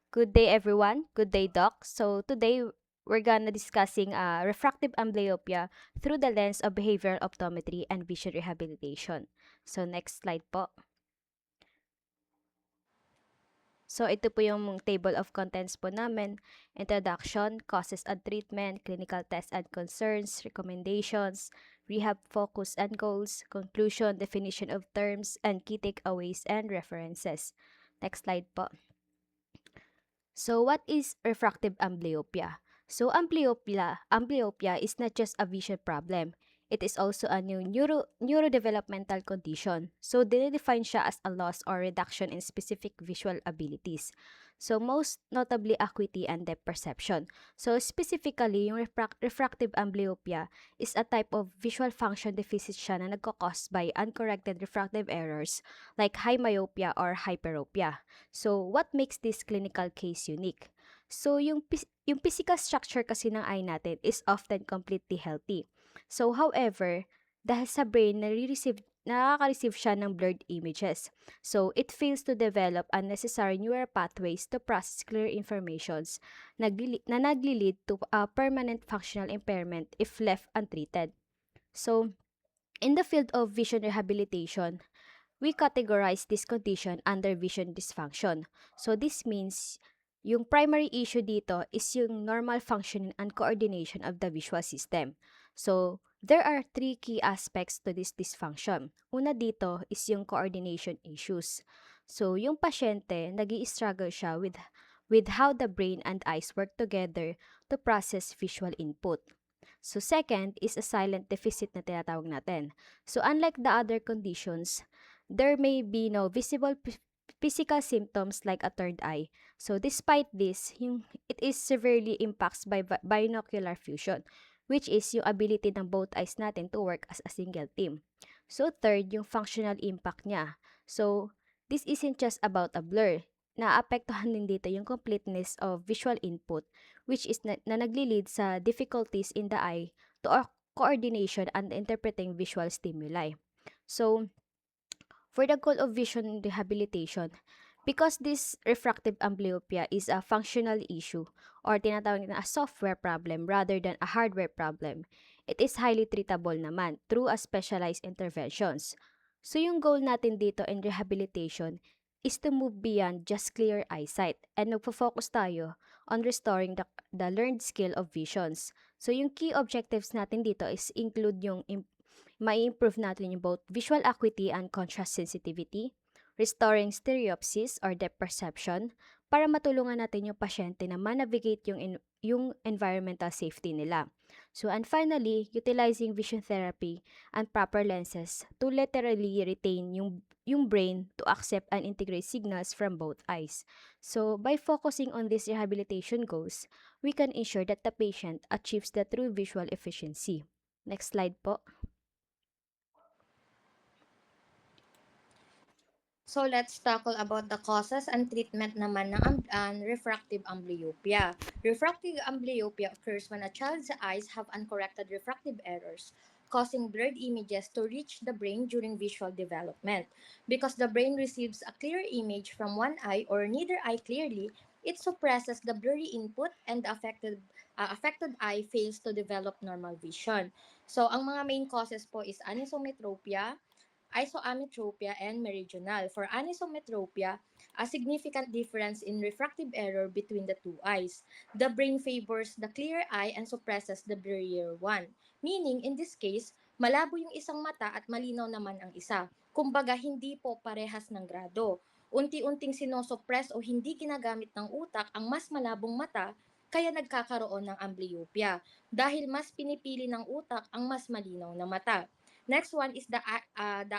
Good day, everyone. Good day, Doc. So today we're gonna discussing refractive amblyopia through the lens of behavioral optometry and vision rehabilitation. So next slide po. So ito po yung table of contents po namin. Introduction, causes and treatment, clinical tests and concerns, recommendations, rehab focus and goals, conclusion, definition of terms, and key takeaways and references. Next slide po. So what is refractive amblyopia? So amblyopia is not just a vision problem. It is also a new neurodevelopmental condition. So dinedefine siya as a loss or reduction in specific visual abilities. So most notably acuity and depth perception. So specifically, yung refractive amblyopia is a type of visual function deficit siya na nagkakos by uncorrected refractive errors like high myopia or hyperopia. So, what makes this clinical case unique? So, yung physical structure kasi ng eye natin is often completely healthy. So, however, dahil sa brain, nakaka-receive siya ng blurred images. So, it fails to develop unnecessary neural pathways to process clear informations na nagli-lead to a permanent functional impairment if left untreated. So, in the field of vision rehabilitation, we categorize this condition under vision dysfunction. So this means yung primary issue dito is yung normal functioning and coordination of the visual system. So there are three key aspects to this dysfunction. Una dito is yung coordination issues. So yung pasyente, nag-i-struggle siya with how the brain and eyes work together to process visual input. So second is a silent deficit na tinatawag natin. So unlike the other conditions, there may be no visible physical symptoms like a third eye. So despite this, it is severely impacts by binocular fusion, which is yung ability ng both eyes natin to work as a single team. So third, yung functional impact niya. So this isn't just about a blur. Naapektuhan din dito yung completeness of visual input, which is na nagli-lead sa difficulties in the eye to coordination and interpreting visual stimuli. So, for the goal of vision rehabilitation, because this refractive amblyopia is a functional issue or tinatawag na a software problem rather than a hardware problem, it is highly treatable naman through a specialized interventions. So yung goal natin dito in rehabilitation is to move beyond just clear eyesight and nagpo-focus tayo on restoring the learned skill of visions. So yung key objectives natin dito is include yung mai-improve natin yung both visual acuity and contrast sensitivity, restoring stereopsis or depth perception, para matulungan natin yung pasyente na ma-navigate yung environmental safety nila. So, and finally, utilizing vision therapy and proper lenses to literally retain yung brain to accept and integrate signals from both eyes. So, by focusing on these rehabilitation goals, we can ensure that the patient achieves the true visual efficiency. Next slide po. So let's tackle about the causes and treatment naman ng refractive amblyopia. Refractive amblyopia occurs when a child's eyes have uncorrected refractive errors, causing blurred images to reach the brain during visual development. Because the brain receives a clear image from one eye or neither eye clearly, it suppresses the blurry input and the affected eye fails to develop normal vision. So, ang mga main causes po is anisometropia, isoametropia, and meridional. For anisometropia, a significant difference in refractive error between the two eyes. The brain favors the clear eye and suppresses the blurrier one. Meaning, in this case, malabo yung isang mata at malinaw naman ang isa. Kumbaga, hindi po parehas ng grado. Unti-unting sinosuppress o hindi ginagamit ng utak ang mas malabong mata, kaya nagkakaroon ng amblyopia dahil mas pinipili ng utak ang mas malinaw na mata. Next one is the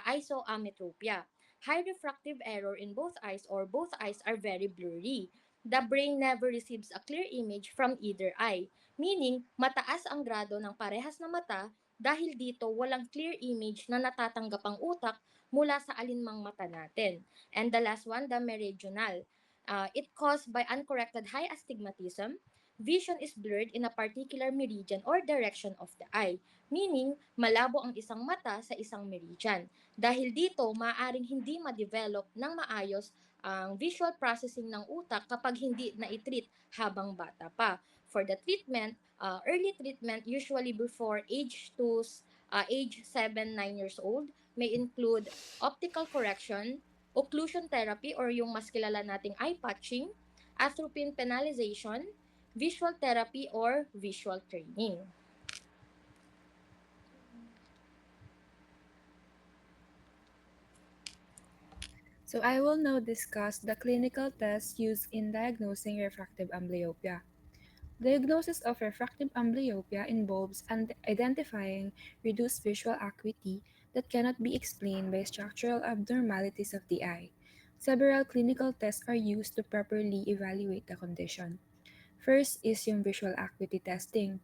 isoametropia. High refractive error in both eyes or both eyes are very blurry. The brain never receives a clear image from either eye, meaning mataas ang grado ng parehas na mata dahil dito walang clear image na natatanggap ang utak mula sa alinmang mata natin. And the last one, the meridional. It caused by uncorrected high astigmatism. Vision is blurred in a particular meridian or direction of the eye, meaning malabo ang isang mata sa isang meridian. Dahil dito, maaaring hindi ma-develop ng maayos ang visual processing ng utak kapag hindi na-treat habang bata pa. For the treatment, early treatment usually before age 7, 9 years old may include optical correction, occlusion therapy or yung mas kilala nating eye patching, atropine penalization, visual therapy or visual training. So I will now discuss the clinical tests used in diagnosing refractive amblyopia. Diagnosis of refractive amblyopia involves identifying reduced visual acuity that cannot be explained by structural abnormalities of the eye. Several clinical tests are used to properly evaluate the condition. First is yung visual acuity testing.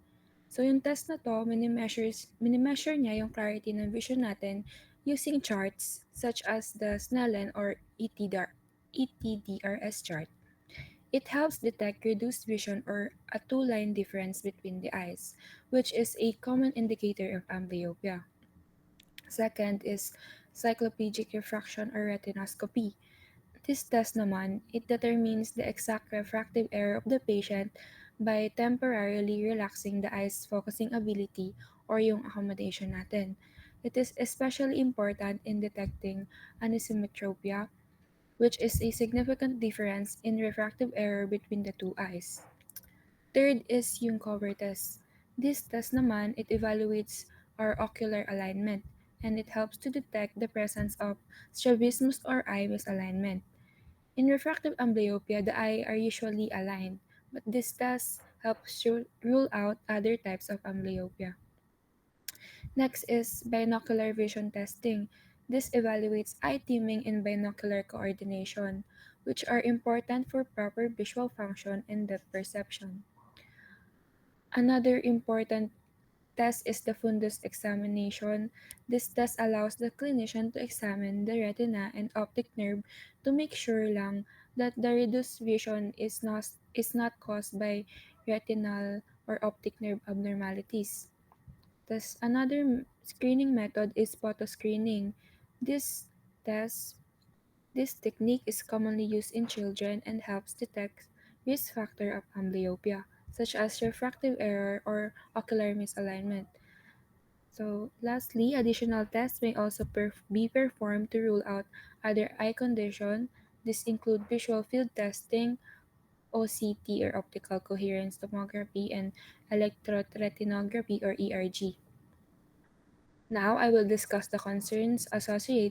So yung test na to, minimeasure niya yung clarity ng vision natin using charts such as the Snellen or ETDRS chart. It helps detect reduced vision or a two-line difference between the eyes, which is a common indicator of amblyopia. Second is cycloplegic refraction or retinoscopy. This test naman, it determines the exact refractive error of the patient by temporarily relaxing the eye's focusing ability or yung accommodation natin. It is especially important in detecting anisometropia, which is a significant difference in refractive error between the two eyes. Third is yung cover test. This test naman, it evaluates our ocular alignment and it helps to detect the presence of strabismus or eye misalignment. In refractive amblyopia, the eye are usually aligned, but this test helps rule out other types of amblyopia. Next is binocular vision testing. This evaluates eye teaming and binocular coordination, which are important for proper visual function and depth perception. Another important test is the fundus examination. This test allows the clinician to examine the retina and optic nerve to make sure lang that the reduced vision is not caused by retinal or optic nerve abnormalities. Thus, another screening method is photo screening. This test, this technique is commonly used in children and helps detect risk factor of amblyopia, such as refractive error or ocular misalignment. So, lastly, additional tests may also be performed to rule out other eye condition. This include visual field testing, OCT or optical coherence tomography, and electroretinography or ERG. Now, I will discuss the concerns associated